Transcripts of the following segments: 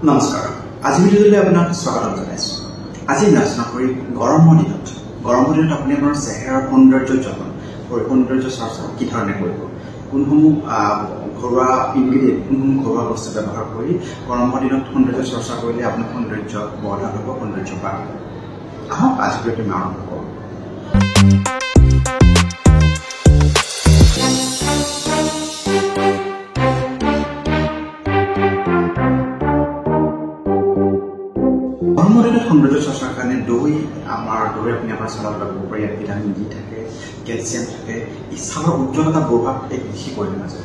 নমস্কাৰ আজি ভিডিঅ'লৈ আপোনাক স্বাগতম জনাইছো। আজি আলোচনা কৰিম গৰমৰ দিনত আপুনি আপোনাৰ চেহেৰাৰ সৌন্দৰ্য যতন সৌন্দৰ্য চৰ্চা কি ধৰণে কৰিব, কোনসমূহ ঘৰুৱা ইনগ্ৰেডিয়েণ্ট কোনসমূহ ঘৰুৱা বস্তু ব্যৱহাৰ কৰি গৰমৰ দিনত সৌন্দৰ্য চৰ্চা কৰিলে আপোনাৰ সৌন্দৰ্য বৰ্ধন হ'ব, সৌন্দৰ্য বাঢ়িব। আহক আজি ভিডিঅ'টো আৰম্ভ কৰোঁ। গৰমৰ দিনত সৌন্দৰ্য চৰ্চাৰ কাৰণে দৈ আপুনি আপোনাৰ ছালত লগাব পাৰে। ইয়াত ভিটামিন ডি থাকে, কেলছিয়াম থাকে। এই ছালৰ উজ্জ্বলতা বঢ়োৱাত এক বিশেষ পৰিমাণে আছে।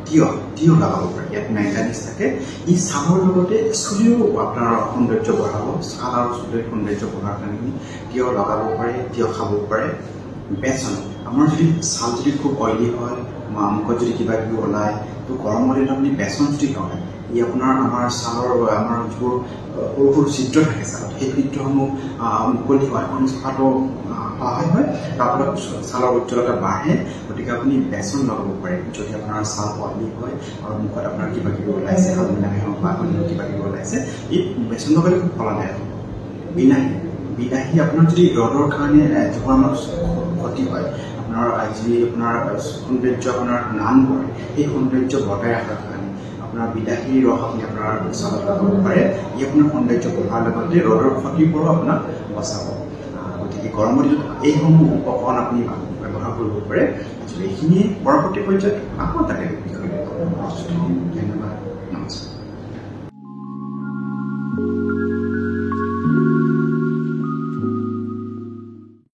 তিয়হ লগাব পাৰে, ইয়াত মেংগানিজ থাকে। ই ছালৰ লগতে চুলিও আপোনাৰ সৌন্দৰ্য বঢ়াব। ছাল আৰু চুলিৰ সৌন্দৰ্য বঢ়াৰ কাৰণে তিয়হ লগাব পাৰে, তিয়হ খাব পাৰে। বেচন আমাৰ যদি ছাল যদি খুব অইলি হয়, মুখত যদি কিবা কিবি ওলায়, তো গৰমৰ দিনত আপুনি বেচন যদি লগায়, ই আপোনাৰ আমাৰ ছালৰ আমাৰ যিবোৰ সৰু সৰু ছিদ্ৰ থাকে ছালত, সেই ছিদ্ৰসমূহ মুকলি হয়, খোৱাটো সহায় হয়। তাৰ ফলত ছালৰ উজ্জ্বলতা বাঢ়ে। গতিকে আপুনি বেচন লগাব পাৰে যদি আপোনাৰ ছাল অইলি হয় আৰু মুখত আপোনাৰ কিবা কিবি ওলাইছে, হালমিলামে হওক বা অন্য কিবা কিবি ওলাইছে, এই বেচন লগালে খুব ফলদায়ক। বিলাহী আপোনাৰ যদি ৰ'দৰ কাৰণে যিবোৰ আমাৰ ক্ষতি হয়, আপোনাৰ যি আপোনাৰ সৌন্দৰ্য আপোনাৰ নাম কৰে, সেই সৌন্দৰ্য বজাই ৰখাৰ কাৰণে আপোনাৰ বিলাহীৰ ৰস আপুনি আপোনাৰ ছালত লগাব পাৰে। ই আপোনাৰ সৌন্দৰ্য বঢ়াৰ লগতে ৰ'দৰ ক্ষতিৰ পৰাও আপোনাক বচাব। গতিকে গৰমৰ দিনত এইসমূহ উপকৰণ আপুনি ব্যৱহাৰ কৰিব পাৰে। এইখিনিয়ে পৰৱৰ্তী পৰ্যায়ত আকৌ এটা ধন্যবাদ, নমস্কাৰ।